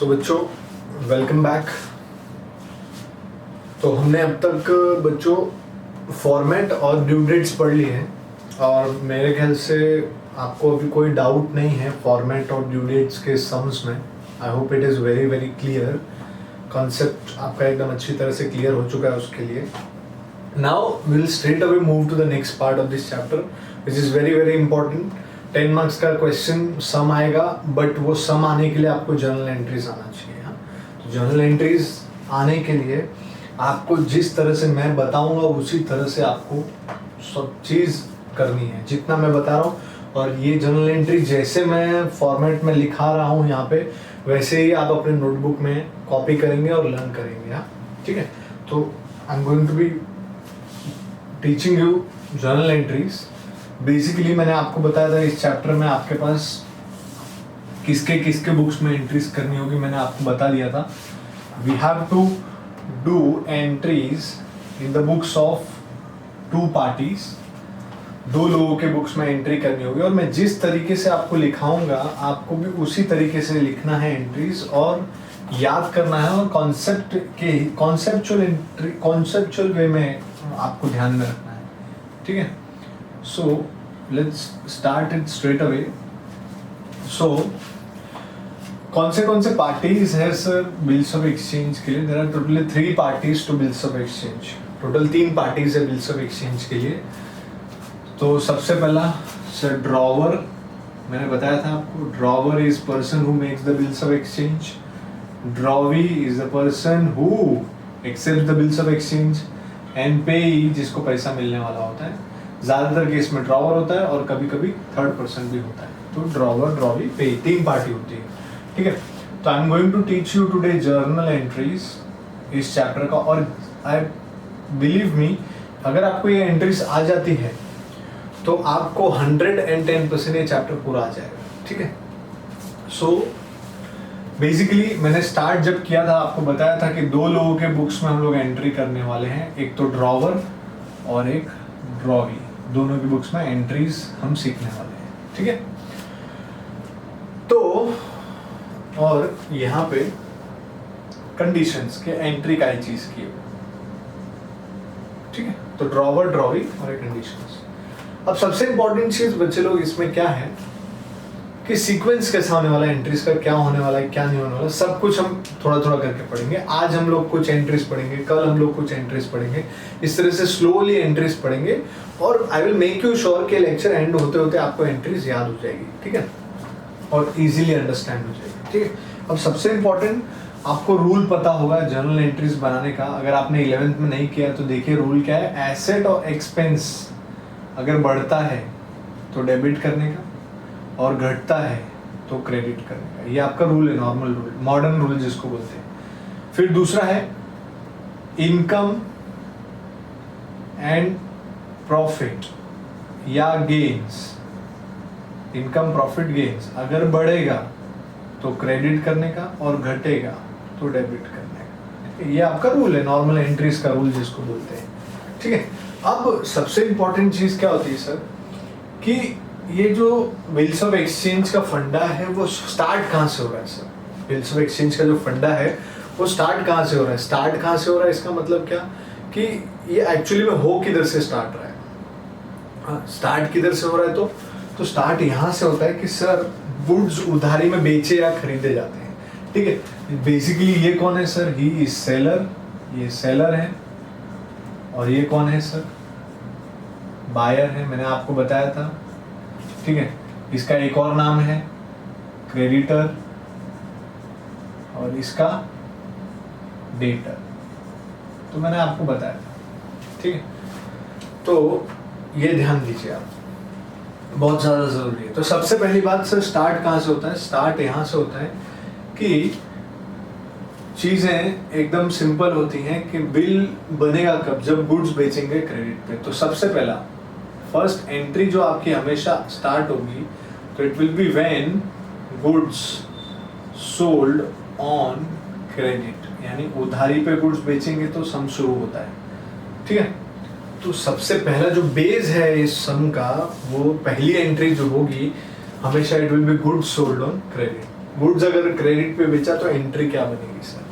सो बच्चों, welcome back. तो हमने अब तक बच्चों फॉर्मेट और ड्यू डेट्स पढ़ लिए हैं और मेरे ख्याल से आपको अभी कोई डाउट नहीं है फॉर्मेट और ड्यू डेट्स के सम्स में। आई hope it is very very clear. Concept आपका एकदम अच्छी तरह से क्लियर हो चुका है उसके लिए। Now will straight away move to the next part of this chapter which is very very important. 10 marks का क्वेश्चन सम आएगा, बट वो सम आने के लिए आपको जर्नल एंट्रीज आना चाहिए। हाँ, तो जर्नल एंट्रीज आने के लिए आपको जिस तरह से मैं बताऊंगा उसी तरह से आपको सब चीज़ करनी है जितना मैं बता रहा हूँ। और ये जर्नल एंट्री जैसे मैं फॉर्मेट में लिखा रहा हूँ यहाँ पे, वैसे ही आप अपने नोटबुक में कॉपी करेंगे और लर्न करेंगे। हाँ, ठीक है। तो I am going to be teaching you journal entries. Basically मैंने आपको बताया था इस चैप्टर में आपके पास किसके किसके बुक्स में एंट्रीज करनी होगी, मैंने आपको बता दिया था। We have to do entries in the books of 2 parties. 2 लोगों के बुक्स में एंट्री करनी होगी और मैं जिस तरीके से आपको लिखाऊंगा आपको भी उसी तरीके से लिखना है एंट्रीज, और याद करना है, और कॉन्सेप्चुअल वे में आपको ध्यान में रखना है। ठीक है, so let's start it straight away. So कौन से पार्टीज है सर बिल्स ऑफ एक्सचेंज के लिए? There are totally 3 parties to bills of exchange. Total 3 parties है बिल्स ऑफ एक्सचेंज के लिए। तो सबसे पहला सर ड्रॉवर, मैंने बताया था आपको, drawer is person who makes the bills of exchange. Drawee is the person who accept the bills of exchange. And payee जिसको पैसा मिलने वाला होता है। ज़्यादातर केस में ड्रॉवर होता है और कभी कभी थर्ड पर्सन भी होता है। तो ड्रॉवर, ड्रॉवी, पे, 3 पार्टी होती है। ठीक है, तो I am going to teach you today journal entries इस चैप्टर का। और आई बिलीव मी, अगर आपको ये एंट्रीज आ जाती है तो आपको 110% ये चैप्टर पूरा आ जाएगा। ठीक है, सो बेसिकली मैंने स्टार्ट जब किया था आपको बताया था कि 2 लोगों के बुक्स में हम लोग एंट्री करने वाले हैं, एक तो ड्रॉवर और एक ड्रॉवी। दोनों की बुक्स में एंट्रीज हम सीखने वाले हैं। ठीक है, तो और यहाँ पे कंडीशंस के एंट्री का चीज की। ठीक है, तो ड्रॉवर, ड्रॉवी और कंडीशंस। अब सबसे इंपॉर्टेंट चीज बच्चे लोग इसमें क्या है कि सीक्वेंस कैसा होने वाला है, एंट्रीज का क्या होने वाला है, क्या नहीं होने वाला, सब कुछ हम थोड़ा थोड़ा करके पढ़ेंगे। आज हम लोग कुछ एंट्रीज पढ़ेंगे, कल हम लोग कुछ एंट्रीज पढ़ेंगे, इस तरह से स्लोली एंट्रीज पढ़ेंगे। और I will make you sure कि लेक्चर एंड होते होते आपको एंट्रीज याद हो जाएगी। ठीक है, और इजीली अंडरस्टैंड हो जाएगी। ठीक है, अब सबसे इंपॉर्टेंट आपको रूल पता होगा जर्नल एंट्रीज बनाने का। अगर आपने 11th में नहीं किया तो देखिए रूल क्या है। एसेट और एक्सपेंस अगर बढ़ता है तो डेबिट करने का, और घटता है तो क्रेडिट करने का। ये आपका रूल है, नॉर्मल रूल, मॉडर्न रूल जिसको बोलते हैं। फिर दूसरा है इनकम एंड प्रॉफिट या गेन्स। इनकम, प्रॉफिट, गेन्स अगर बढ़ेगा तो क्रेडिट करने का और घटेगा तो डेबिट करने का। ये आपका रूल है, नॉर्मल एंट्रीज का रूल जिसको बोलते हैं। ठीक है, अब सबसे इंपॉर्टेंट चीज क्या होती है सर कि ये जो बिल्स ऑफ एक्सचेंज का फंडा है वो स्टार्ट कहाँ से हो रहा है सर? बिल्स ऑफ एक्सचेंज का जो फंडा है वो स्टार्ट कहाँ से हो रहा है? स्टार्ट कहाँ से हो रहा है इसका मतलब क्या कि ये एक्चुअली में हो किधर से स्टार्ट रहा है? हाँ, स्टार्ट किधर से हो रहा है? तो स्टार्ट यहाँ से होता है कि सर गुड्स उधारी में बेचे या खरीदे जाते हैं। ठीक है, बेसिकली ये कौन है सर? ही इज सेलर, ये सेलर है। और ये कौन है सर? बायर है, मैंने आपको बताया था। ठीक है, इसका एक और नाम है क्रेडिटर और इसका डेटर, तो मैंने आपको बताया था। ठीक है, तो ये ध्यान दीजिए आप, बहुत ज़्यादा ज़रूरी है। तो सबसे पहली बात सर, स्टार्ट कहाँ से होता है? स्टार्ट यहाँ से होता है कि चीज़ें एकदम सिंपल होती हैं कि बिल बनेगा कब? जब गुड्स बेचेंगे क्रेडिट पे। तो सबसे पहला फर्स्ट एंट्री जो आपकी हमेशा स्टार्ट होगी तो it will be when goods sold on credit, यानी उधारी पे गुड्स बेचेंगे तो सम शुरू होता है। ठीक है, तो सबसे पहला जो बेस है इस सम का, वो पहली एंट्री जो होगी हमेशा it will be goods sold on credit. Goods अगर क्रेडिट पे बेचा तो एंट्री क्या बनेगी सर,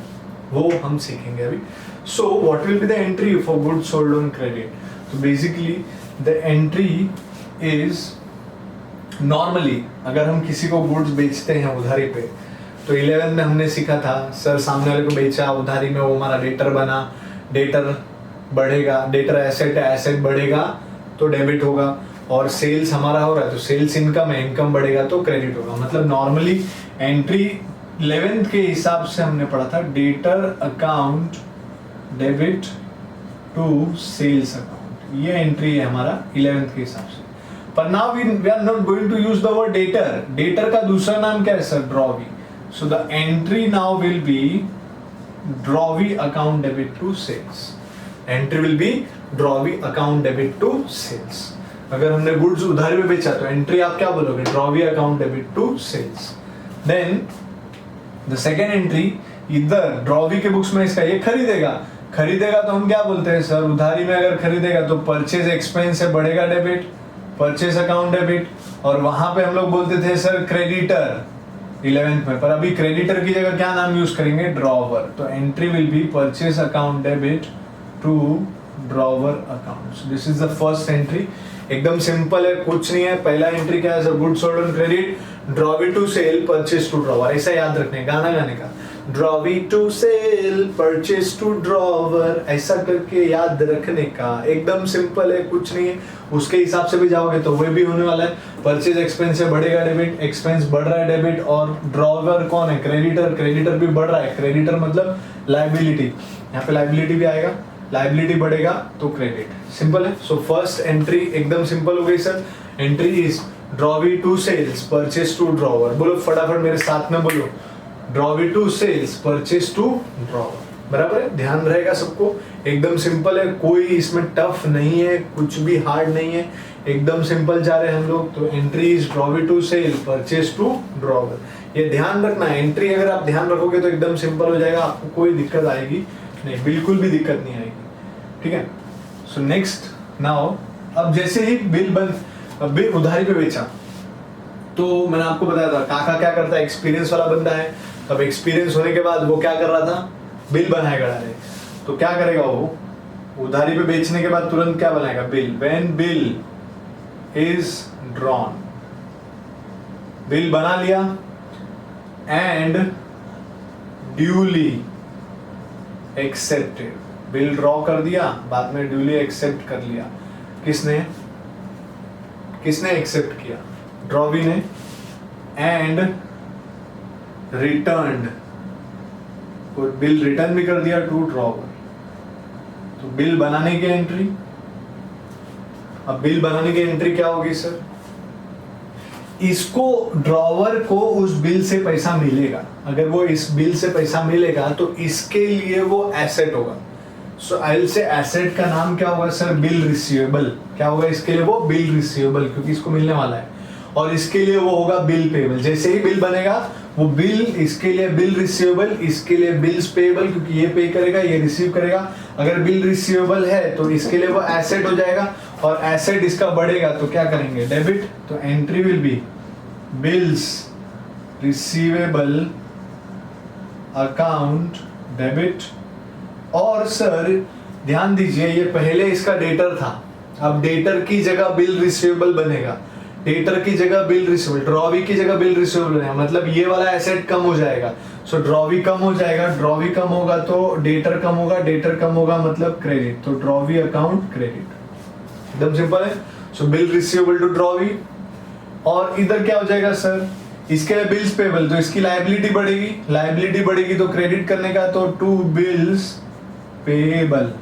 वो हम सीखेंगे अभी. So what will be the entry for goods sold on credit? तो basically the entry is normally अगर हम किसी को गुड्स बेचते हैं उधारी पे, तो 11 में हमने सीखा था सर, सामने वाले को बेचा उधारी में, वो हमारा डेटर बना, डेटर बढ़ेगा, डेटर एसेट है, एसेट बढ़ेगा तो डेबिट होगा, और सेल्स हमारा हो रहा है तो सेल्स इनकम है, इनकम बढ़ेगा तो क्रेडिट होगा. मतलब नॉर्मली एंट्री 11th के हिसाब से हमने पढ़ा था debtor account debit to sales account, ये एंट्री है हमारा 11th के हिसाब से. पर now we are not going to use the word debtor. Debtor का दूसरा नाम क्या है sir? Drawee. So the entry now will be drawee account debit to sales. Entry will be drawee account debit to sales. अगर हमने goods उधारी में बेचा तो एंट्री आप क्या बोलोगे? Drawee account debit to sales. Then the second entry, इधर ड्रॉवी के बुक्स में इसका ये खरीदेगा, खरीदेगा तो हम क्या बोलते हैं सर? उधारी में अगर खरीदेगा तो परचेज एक्सपेंस से बढ़ेगा डेबिट, परचेज अकाउंट डेबिट. और वहां पे हम लोग बोलते थे सर क्रेडिटर 11th में, पर अभी क्रेडिटर की जगह क्या नाम यूज करेंगे? ड्रॉवर. तो entry will be purchase account debit to drawer accounts. This is the first entry. एकदम सिंपल है, कुछ नहीं है. पहला एंट्री क्या है sir? Goods sold on credit, drawee to sale, purchase to drawer. ऐसा याद रखने, गाना गाने का, drawee to sale, purchase to drawer, ऐसा करके याद रखने का. एकदम सिंपल है, कुछ नहीं है. उसके हिसाब से भी जाओगे तो वह भी होने वाला है. परचेज एक्सपेंस से बढ़ेगा डेबिट, एक्सपेंस बढ़ रहा है डेबिट, और ड्रॉवर कौन है? क्रेडिटर. क्रेडिटर भी बढ़ रहा है, क्रेडिटर मतलब लायबिलिटी, यहाँ पे लायबिलिटी भी आएगा, लायबिलिटी बढ़ेगा तो क्रेडिट. सिंपल है. सो फर्स्ट एंट्री एकदम सिंपल हो गई sir. Entry is drawee to sales, purchase to drawer. बोलो फटाफट मेरे साथ में बोलो, drawee to sales, purchase to drawer. बराबर है, ध्यान रहेगा सबको. एकदम सिंपल है, कोई इसमें टफ नहीं है, कुछ भी हार्ड नहीं है, एकदम सिंपल जा रहे हैं हम लोग. तो entry is drawee to sale, purchase to drawer. ये ध्यान रखना है. एंट्री अगर आप ध्यान रखोगे तो एकदम सिंपल हो जाएगा, आपको कोई दिक्कत आएगी नहीं, बिल्कुल भी दिक्कत नहीं आएगी. ठीक है. सो नेक्स्ट नाउ, अब जैसे ही बिल उधारी पे बेचा, तो मैंने आपको बताया था काका क्या करता है, एक्सपीरियंस वाला बंदा है. अब एक्सपीरियंस होने के बाद वो क्या कर रहा था? बिल बनाएगा डायरेक्ट. तो क्या करेगा वो? उधारी पे बेचने के बाद तुरंत क्या बनाएगा? Bill. When bill is drawn, bill बना लिया and duly accepted. Bill draw कर दिया, बाद में ड्यूली एक्सेप्ट कर लिया. किसने एक्सेप्ट किया? ड्रॉवी ने. एंड रिटर्न्ड, बिल रिटर्न भी कर दिया टू ड्रॉवर. तो बिल बनाने की एंट्री, अब बिल बनाने की एंट्री क्या होगी सर? इसको ड्रॉवर को उस बिल से पैसा मिलेगा. अगर वो इस बिल से पैसा मिलेगा तो इसके लिए वो एसेट होगा. सो आई विल से एसेट का नाम क्या होगा सर? Bill receivable. क्या होगा इसके लिए? वो बिल रिसीवेबल, क्योंकि इसको मिलने वाला है. और इसके लिए वो होगा बिल पेबल. जैसे ही बिल बनेगा वो बिल, इसके लिए बिल रिसीवेबल, इसके लिए बिल्स पेबल, क्योंकि ये पे करेगा, ये रिसीव करेगा. अगर बिल रिसीवेबल है तो इसके लिए वो एसेट हो जाएगा, और एसेट इसका बढ़ेगा तो क्या करेंगे? डेबिट. तो entry will B bills receivable account debit. और सर ध्यान दीजिए, ये पहले इसका डेटर था, अब डेटर की जगह बिल रिसीवेबल बनेगा. डेटर की जगह बिल रिसीवेबल, ड्रॉवी की जगह बिल रिसीवेबल बनेगा. मतलब ये वाला एसेट कम हो जाएगा. सो ड्रॉवी कम हो जाएगा, ड्रॉवी कम होगा तो डेटर कम होगा, डेटर कम होगा मतलब क्रेडिट. तो ड्रॉवी अकाउंट क्रेडिट. एकदम सिंपल है. सो बिल रिसीवेबल टू ड्रॉवी. और इधर क्या हो जाएगा सर? इसके लिए बिल्स पेबल, तो इसकी लायबिलिटी बढ़ेगी. लायबिलिटी बढ़ेगी तो क्रेडिट करने का, तो to bills payable,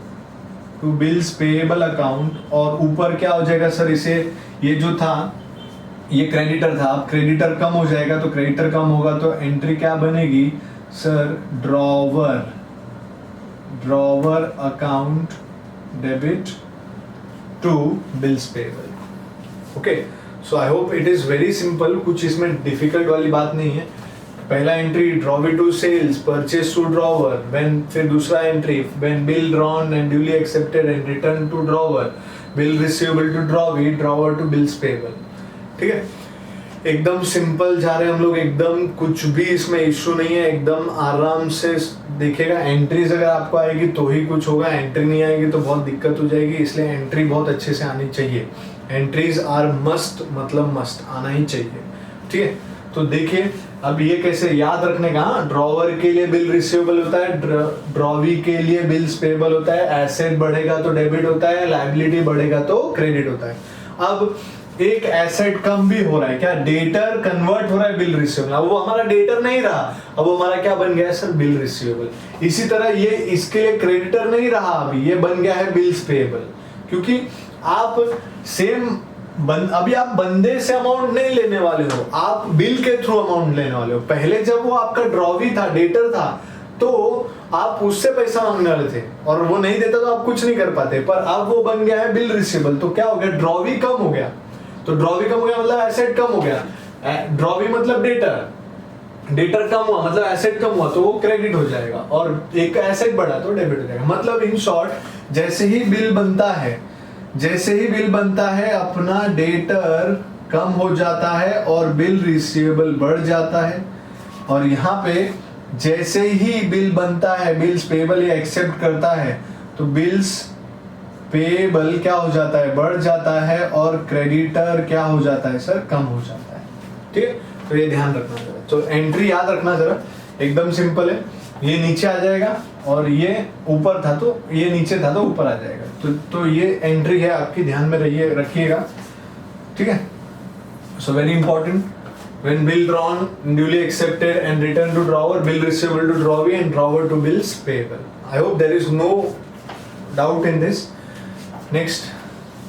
to bills payable account. और ऊपर क्या हो जाएगा सर? इसे, ये जो था ये क्रेडिटर था, अब क्रेडिटर कम हो जाएगा, तो क्रेडिटर कम होगा तो एंट्री क्या बनेगी sir? Drawer account debit to bills payable. Okay. So I hope it is very simple, कुछ इसमें डिफिकल्ट वाली बात नहीं है. पहला entry drawee to sales, purchase to drawer. When, फिर दूसरा entry when bill drawn and duly accepted and return to drawer, bill receivable to drawee, drawer to bills payable. ठीक है. एकदम सिंपल जा रहे हैं हम लोग, एकदम कुछ भी इसमें इश्यू नहीं है, एकदम आराम से देखिएगा। एंट्रीज अगर आपको आएगी तो ही कुछ होगा, एंट्री नहीं आएगी तो बहुत दिक्कत हो जाएगी, इसलिए एंट्री बहुत अच्छे से आनी चाहिए। एंट्रीज आर मस्ट, मतलब मस्ट आना ही चाहिए, ठीक है। तो देखिए अब ये कैसे याद रखने का, ड्रॉवर के लिए बिल रिसीवेबल होता है, ड्रॉवी के लिए बिल्स पेबल होता है, एसेट बढ़ेगा तो डेबिट होता है, लायबिलिटी बढ़ेगा तो क्रेडिट होता है। अब एक एसेट कम भी हो रहा है, क्या डेटर कन्वर्ट हो रहा है बिल रिसीवेबल, अब वो हमारा डेटर नहीं रहा, अब वो हमारा क्या बन गया है सर, बिल रिसीवेबल। इसी तरह ये इसके लिए क्रेडिटर नहीं रहा, अभी ये बन गया है बिल्स पेएबल, क्योंकि आप सेम अभी आप बंदे से अमाउंट नहीं लेने वाले हो, आप बिल के थ्रू अमाउंट लेने वाले हो। पहले जब वो आपका ड्रॉवी था, डेटर था, तो आप उससे पैसा मांगने वाले थे और वो नहीं देता तो आप कुछ नहीं कर पाते, पर अब वो बन गया है बिल रिसीवेबल, तो क्या हो गया, ड्रॉवी कम हो गया। तो ड्रॉवी कम हो गया मतलब एसेट कम हो गया, ड्रॉवी मतलब डेटर, डेटर कम हुआ मतलब एसेट कम हुआ, तो वो क्रेडिट हो जाएगा, और एक एसेट बढ़ा तो डेबिट हो जाएगा। मतलब इन शॉर्ट जैसे ही बिल बनता है, जैसे ही बिल बनता है अपना डेटर कम हो जाता है और बिल रिसीवेबल बढ़ जाता है, और यहाँ पे जैसे ही बिल बनता है, बिल्स पेबल या एक्सेप्ट करता है, तो बिल्स पेबल क्या हो जाता है, बढ़ जाता है, और क्रेडिटर क्या हो जाता है सर, कम हो जाता है, ठीक है। तो ये ध्यान रखना जरा, तो एंट्री याद रखना जरा, एकदम सिंपल है। ये नीचे आ जाएगा और ये ऊपर था तो ये नीचे था तो ऊपर आ जाएगा, तो ये एंट्री है आपकी, ध्यान में रखिएगा, ठीक है। So very important, when bill drawn, duly accepted and returned to drawer, bill receivable to drawee and drawer to bills payable. I hope there is no doubt in this. Next,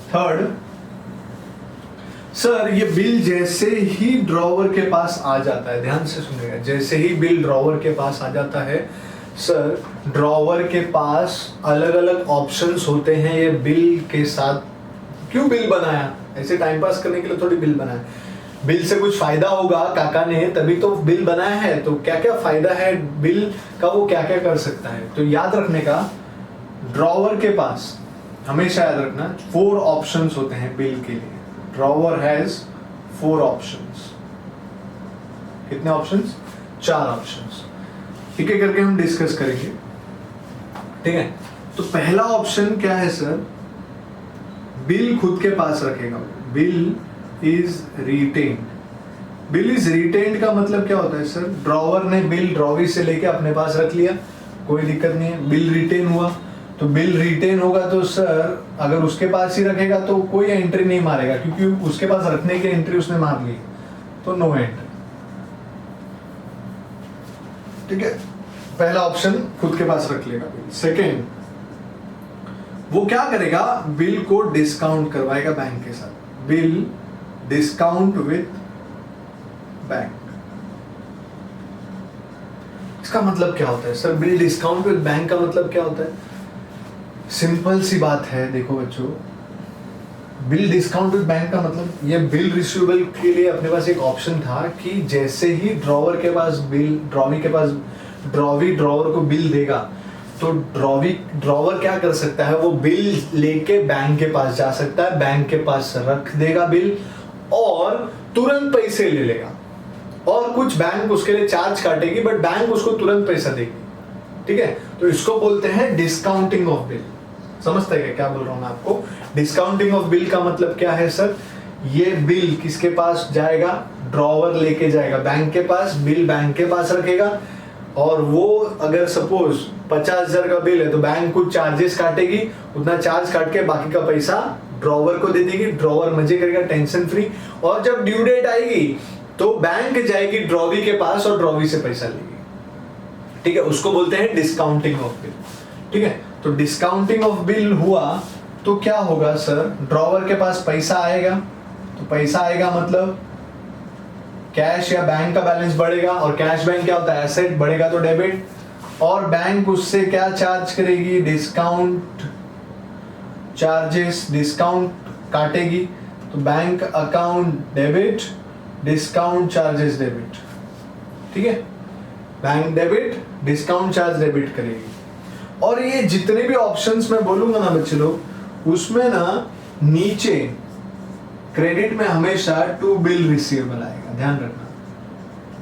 third, sir ये bill जैसे ही drawer के पास आ जाता है, ध्यान से सुनिएगा, जैसे ही bill drawer के पास आ जाता है सर, ड्रॉवर के पास अलग अलग ऑप्शंस होते हैं ये बिल के साथ। क्यों बिल बनाया, ऐसे टाइम पास करने के लिए थोड़ी बिल बनाया, बिल से कुछ फायदा होगा काका ने तभी तो बिल बनाया है, तो क्या क्या फायदा है बिल का, वो क्या क्या कर सकता है। तो याद रखने का, ड्रॉवर के पास हमेशा याद रखना 4 ऑप्शंस होते हैं बिल के लिए। Drawer has 4 options. कितने ऑप्शंस, 4 ऑप्शंस, ठीक है, करके हम डिस्कस करेंगे, ठीक है। तो पहला ऑप्शन क्या है सर, बिल खुद के पास रखेगा, bill is retained. Bill is retained का मतलब क्या होता है सर, ड्रॉवर ने बिल ड्रॉवी से लेके अपने पास रख लिया, कोई दिक्कत नहीं है, बिल रिटेन हुआ, तो बिल रिटेन होगा तो सर अगर उसके पास ही रखेगा तो कोई एंट्री नहीं मारेगा, क्योंकि उसके पास रखने की एंट्री उसने मार ली, तो नो एंट्री, ठीक है। पहला ऑप्शन खुद के पास रख लेगा बिल। सेकेंड, वो क्या करेगा, बिल को डिस्काउंट करवाएगा बैंक के साथ, बिल डिस्काउंट विथ बैंक। इसका मतलब क्या होता है sir, bill discount with bank का मतलब क्या होता है, सिंपल सी बात है, देखो बच्चों, बिल डिस्काउंट विथ बैंक का मतलब, ये बिल रिसीवेबल के लिए अपने पास एक ऑप्शन था कि जैसे ही ड्रॉवर के पास बिल, ड्रॉवी के पास, ड्रॉवी ड्रॉवर को बिल देगा, तो ड्रॉवर क्या कर सकता है, वो बिल लेके बैंक के पास जा सकता है, बैंक के पास रख देगा बिल और तुरंत पैसे ले लेगा, और कुछ बैंक उसके लिए चार्ज काटेगी बट बैंक उसको तुरंत पैसा देगी, ठीक है। तो इसको बोलते हैं डिस्काउंटिंग ऑफ बिल। समझते हैं क्या बोल रहा हूं मैं आपको, डिस्काउंटिंग ऑफ बिल का मतलब क्या है सर, ये बिल किसके पास जाएगा, ड्रॉवर लेके जाएगा बैंक के पास, बिल बैंक के पास रखेगा, और वो अगर सपोज 50,000 का बिल है तो बैंक कुछ चार्जेस काटेगी, उतना चार्ज काट के बाकी का पैसा ड्रॉवर को दे देगी, ड्रॉवर मजे करेगा टेंशन फ्री, और जब ड्यू डेट आएगी तो बैंक जाएगी ड्रॉवी के पास और ड्रॉवी से पैसा लेगी, ठीक है। उसको बोलते हैं डिस्काउंटिंग ऑफ बिल, ठीक है। तो डिस्काउंटिंग ऑफ बिल हुआ तो क्या होगा सर, ड्रॉवर के पास पैसा आएगा, तो पैसा आएगा मतलब कैश या बैंक का बैलेंस बढ़ेगा, और कैश बैंक क्या होता है, एसेट, बढ़ेगा तो डेबिट, और बैंक उससे क्या चार्ज करेगी, डिस्काउंट चार्जेस, डिस्काउंट काटेगी, तो bank account debit, discount charges debit, ठीक है। Bank debit, discount charge debit करेगी, और ये जितने भी ऑप्शंस मैं बोलूंगा ना बच्चे लोग, उसमें ना नीचे क्रेडिट में हमेशा टू बिल रिसीवेबल आएगा, ध्यान रखना।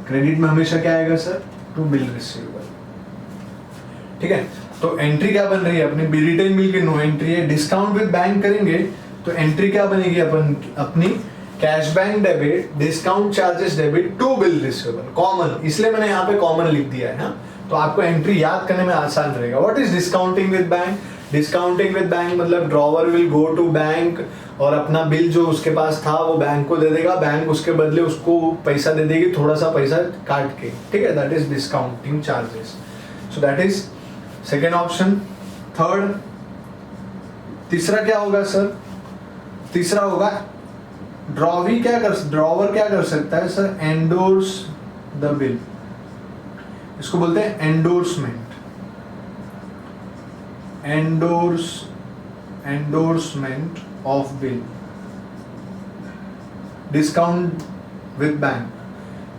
क्रेडिट में हमेशा क्या आएगा सर? To bill receivable. ठीक है, तो एंट्री क्या बन रही है अपनी? रिटेन बिल की नो एंट्री है। डिस्काउंट विद बैंक करेंगे तो एंट्री क्या बनेगी अपनी? Cash bank debit, discount charges debit to bill receivable. Common, इसलिए मैंने यहाँ पे कॉमन लिख दिया है ना, तो आपको एंट्री याद करने में आसान रहेगा। What is discounting with bank? Discounting with bank मतलब drawer will go to bank और अपना बिल जो उसके पास था वो बैंक को दे देगा, बैंक उसके बदले उसको पैसा दे देगी, थोड़ा सा पैसा काट के। ठीक है, that is discounting charges. So that is second option. Third, तीसरा क्या होगा सर? तीसरा होगा ड्रॉवर क्या कर सकता है सर? Endorse the bill. इसको बोलते हैं endorsement. Endorsement of bill. Discount with bank,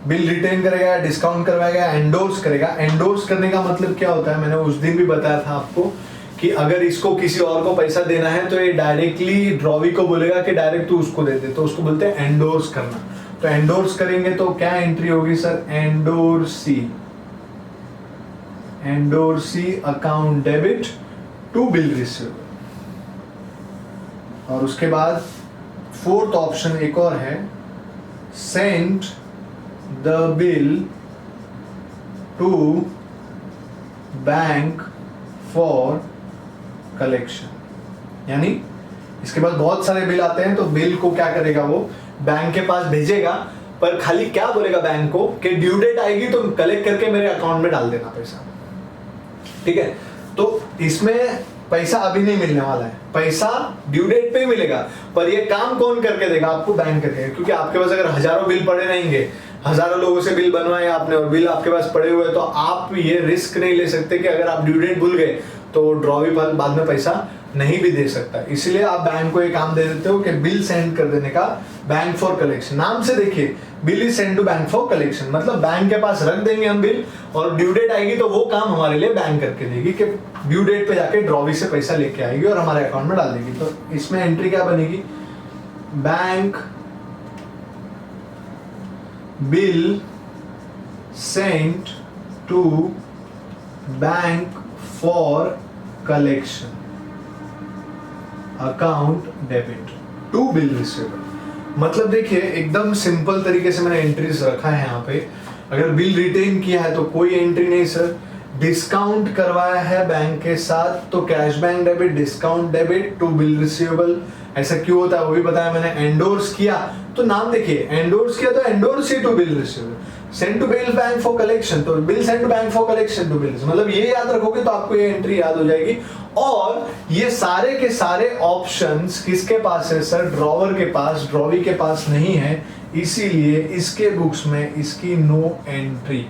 bill retain करेगा, डिस्काउंट करवाएगा, एंडोर्स करेगा। एंडोर्स करने का मतलब क्या होता है? मैंने उस दिन भी बताया था आपको कि अगर इसको किसी और को पैसा देना है तो ये डायरेक्टली ड्रॉवी को बोलेगा कि डायरेक्ट तू उसको दे दे, तो उसको बोलते हैं एंडोर्स करना। तो एंडोर्स करेंगे तो क्या एंट्री होगी sir? Endorsee account debit to bill receivable. और उसके बाद फोर्थ ऑप्शन एक और है, send the bill to bank for collection. यानी इसके बाद बहुत सारे बिल आते हैं तो बिल को क्या करेगा? वो बैंक के पास भेजेगा, पर खाली क्या बोलेगा बैंक को कि ड्यू डेट आएगी तो कलेक्ट करके मेरे अकाउंट में डाल देना पैसा। ठीक है, तो इसमें पैसा अभी नहीं मिलने वाला है, पैसा ड्यू डेट पे ही मिलेगा, पर ये काम कौन करके देगा? आपको बैंक करेगा। क्योंकि आपके पास अगर हजारों बिल पड़े रहेंगे, हजारों लोगों से बिल बनवाए आपने और बिल आपके पास पड़े हुए, तो आप ये रिस्क नहीं ले सकते कि अगर आप ड्यू डेट भूल गए तो ड्रॉवी बाद में पैसा नहीं भी दे सकता। इसलिए आप बैंक को ये काम दे देते हो कि बिल सेंड कर देने का, बैंक फॉर कलेक्शन। नाम से देखिए, bill is send to bank for collection, मतलब बैंक के पास रख देंगे हम बिल और ड्यू डेट आएगी तो वो काम हमारे लिए बैंक करके देगी कि ड्यू डेट पे जाके ड्रॉवी से पैसा लेके आएगी और हमारे अकाउंट में डाल देगी। तो इसमें एंट्री क्या बनेगी? Bank bill sent to bank for collection account debit to bill receivable. मतलब देखिए एकदम सिंपल तरीके से मैंने एंट्रीज रखा है यहाँ पे। अगर बिल रिटेन किया है तो कोई एंट्री नहीं सर। डिस्काउंट करवाया है बैंक के साथ तो cash bank debit, discount debit to bill receivable. ऐसा क्यों होता है वो भी बताया मैंने। एंडोर्स किया तो नाम देखिए, एंडोर्स किया तो endorse to bill receivable. Send to bill bank for collection तो bill send to bank for collection to bill, मतलब ये याद रखोगे तो आपको ये एंट्री याद हो जाएगी। और ये सारे के सारे ऑप्शंस किसके पास है सर? ड्रॉवर के पास, ड्रॉवी के पास नहीं है, इसीलिए इसके बुक्स में इसकी नो एंट्री।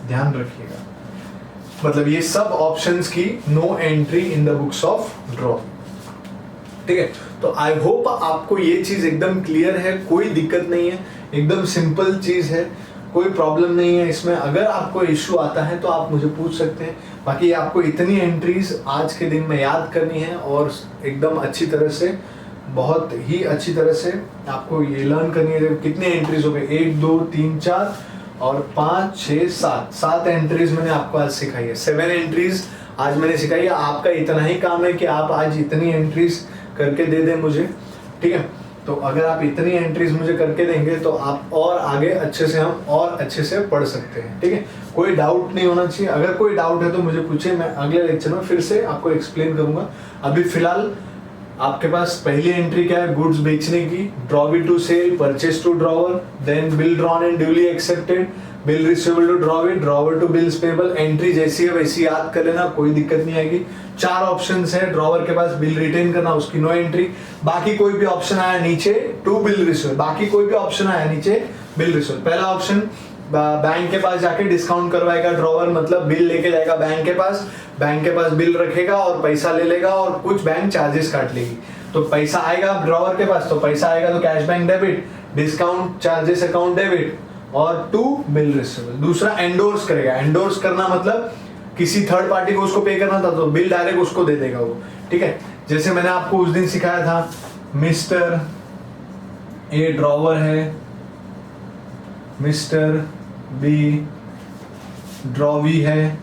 ध्यान रखिएगा, मतलब ये सब ऑप्शंस की no entry in the books of draw. ठीक है, तो आई होप आपको ये चीज एकदम क्लियर है, कोई दिक्कत नहीं है, एकदम सिंपल चीज है, कोई प्रॉब्लम नहीं है इसमें। अगर आपको इश्यू आता है तो आप मुझे पूछ सकते हैं। बाकी आपको इतनी एंट्रीज आज के दिन में याद करनी है और एकदम अच्छी तरह से, बहुत ही अच्छी तरह से आपको ये लर्न करनी है। कितने एंट्रीज हो गए? 1 2 3 4 और 5 6 7 एंट्रीज मैंने आपको आज सिखाई है। 7 एंट्रीज आज मैंने सिखाई है। आपका इतना ही काम है कि आप आज इतनी एंट्रीज करके दे दें मुझे। ठीक है, तो अगर आप इतनी एंट्रीज मुझे करके देंगे तो आप और आगे अच्छे से, हम और अच्छे से पढ़ सकते हैं। ठीक है, कोई डाउट नहीं होना चाहिए। अगर कोई डाउट है तो मुझे पूछिए, मैं अगले लेक्चर में फिर से आपको एक्सप्लेन करूंगा। अभी फिलहाल आपके पास पहली एंट्री क्या है? गुड्स बेचने की, drawee to sale, purchase to drawer, then bill drawn and duly accepted, bill receivable to drawee, drawer to bills payable. Entry जैसी है वैसी याद कर लेना, कोई दिक्कत नहीं आएगी। 4 ऑप्शंस है, ड्रॉवर के पास बिल रिटेन करना, उसकी नो एंट्री। बाकी कोई भी ऑप्शन आया नीचे टू बिल रिसीवेबल, बाकी कोई भी ऑप्शन आया नीचे बिल रिसीवेबल। पहला ऑप्शन बैंक के पास जाके डिस्काउंट करवाएगा ड्रॉवर, मतलब बिल लेके जाएगा बैंक के पास बिल रखेगा और पैसा ले लेगा और कुछ बैंक चार्जेस काट लेगी। तो पैसा आएगा ड्रॉवर के पास, तो पैसा आएगा तो cash bank debit, discount charges account debit और टू बिल रिसीवेबल। दूसरा एंडोर्स करेगा। एंडोर्स करना मतलब किसी थर्ड पार्टी को उसको पे करना था तो बिल डायरेक्ट उसको दे देगा वो। ठीक है, जैसे मैंने आपको उस दिन सिखाया था, मिस्टर ए ड्रॉवर है, मिस्टर बी ड्रॉवी है,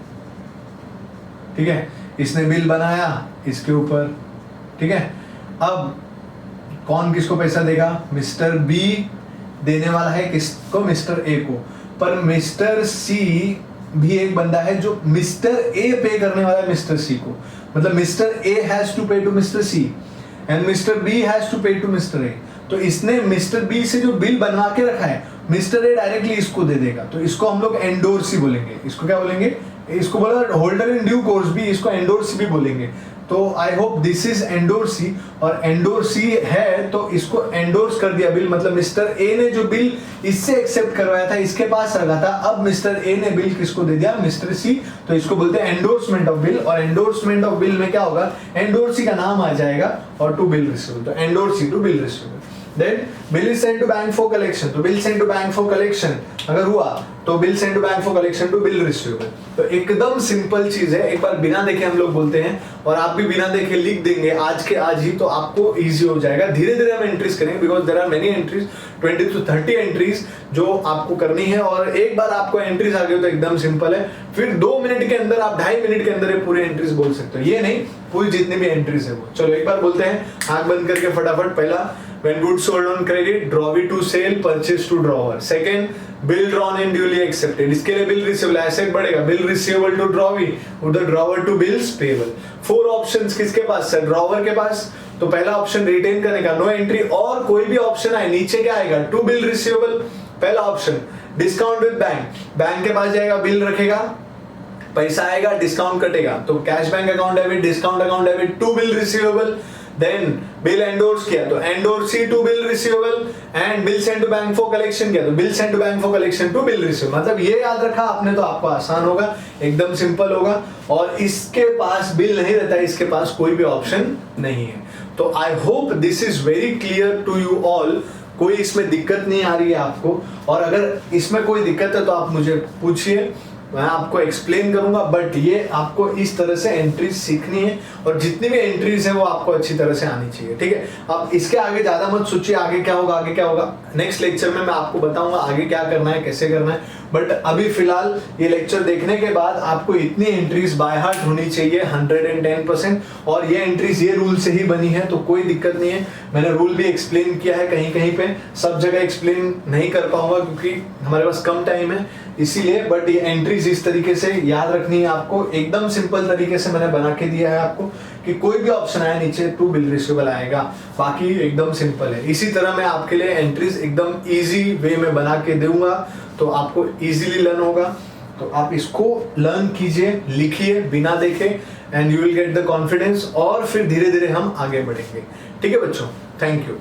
ठीक है, इसने बिल बनाया इसके ऊपर, ठीक है। अब कौन किसको पैसा देगा, मिस्टर बी देने वाला है किसको, मिस्टर ए को, पर मिस्टर सी भी एक बंदा है जो मिस्टर ए पे करने वाला है मिस्टर सी को, मतलब mister A has to pay to mister C and mister B has to pay to mister A. तो इसने मिस्टर बी से जो बिल बनवा के रखा है मिस्टर ए डायरेक्टली इसको दे देगा, तो इसको हम लोग एंडोर्सी बोलेंगे। इसको क्या बोलेंगे, इसको बोला होल्डर इन ड्यू कोर्स भी, इसको एंडोर्सी भी बोलेंगे। तो I hope this is endorsee, और एंडोर्सी है तो इसको एंडोर्स कर दिया बिल, मतलब मिस्टर ए ने जो बिल इससे एक्सेप्ट करवाया था इसके पास रखा था, अब मिस्टर ए ने बिल किसको दे दिया, मिस्टर सी, तो इसको बोलते हैं एंडोर्समेंट ऑफ बिल। और एंडोर्समेंट ऑफ बिल में क्या होगा, एंडोर्सी का नाम आ जाएगा और टू बिल रिसीवेबल, तो endorsee to bill receivable. Then bill is sent to bank for collection, तो bill sent to bank for collection अगर हुआ तो bill sent to bank for collection to bill receivable। तो एकदम सिंपल चीज है, एक बार बिना देखे हम लोग बोलते हैं, और आप भी बिना देखे लिख देंगे आज के आज ही, तो आपको इजी हो जाएगा। धीरे धीरे हम एंट्रीज करेंगे because there are many entries, 20 to 30 entries जो आपको करनी है, और एक बार आपको एंट्रीज आ गई तो एकदम सिंपल है, फिर 2 मिनट के अंदर आप 2.5 मिनट के अंदर ये पूरी एंट्रीज बोल सकते हो, ये नहीं पूरी जितनी भी एंट्रीज है वो। चलो एक बार बोलते हैं आंख बंद करके फटाफट। पहला, when goods sold on credit, drawee to sale, purchase to drawer। Second, bill drawn and duly accepted, इसके लिए bill receivable, एसेट बढ़ेगा, bill receivable to drawee, उधर drawer to bills payable। 4 options किसके पास है, ड्रॉवर के पास। तो पहला ऑप्शन रिटेन करने का, नो एंट्री, और कोई भी ऑप्शन आए नीचे क्या आएगा, टू बिल रिसीवेबल पहला option. Discount with bank, bank के पास जाएगा, बिल रखेगा, पैसा आएगा, डिस्काउंट कटेगा, तो cash bank account debit, discount account debit, to bill receivable. Then bill endorse किया तो endorsee to bill receivable, and bill send to bank for collection किया तो bill send to bank for collection to bill receivable. मतलब ये याद रखा आपने तो आपको आसान होगा, एकदम सिंपल होगा। और इसके पास बिल नहीं रहता है, इसके पास कोई भी ऑप्शन नहीं है। तो I hope this is very clear to you all, कोई इसमें दिक्कत नहीं आ रही है आपको, और अगर इसमें कोई दिक्कत है तो आप मुझे पूछिए, मैं आपको एक्सप्लेन करूंगा। बट ये आपको इस तरह से एंट्रीज सीखनी है, और जितनी भी एंट्रीज है वो आपको अच्छी तरह से आनी चाहिए, ठीक है। अब इसके आगे ज्यादा मत सोचिए आगे क्या होगा, आगे क्या होगा, नेक्स्ट लेक्चर में मैं आपको बताऊंगा आगे क्या करना है, कैसे करना है। बट अभी फिलहाल ये लेक्चर देखने के बाद आपको इतनी एंट्रीज बाय हार्ट होनी चाहिए 110%, और ये एंट्रीज ये रूल से ही बनी है, तो कोई दिक्कत नहीं है। मैंने रूल भी एक्सप्लेन किया है कहीं कहीं पे, सब जगह एक्सप्लेन नहीं कर पाऊंगा क्योंकि हमारे पास कम टाइम है इसीलिए। बट ये एंट्रीज इस तरीके से याद रखनी है आपको, एकदम सिंपल तरीके से मैंने बना के दिया है आपको कि कोई भी ऑप्शन आए नीचे टू बिल रिसीवेबल आएगा, बाकी एकदम सिंपल है। इसी तरह मैं आपके लिए एंट्रीज एकदम इजी वे में बना के दूंगा, तो आपको इजीली लर्न होगा। तो आप इसको लर्न कीजिए, लिखिए बिना देखे, and you will get the confidence, और फिर धीरे धीरे हम आगे बढ़ेंगे, ठीक है बच्चों। Thank you.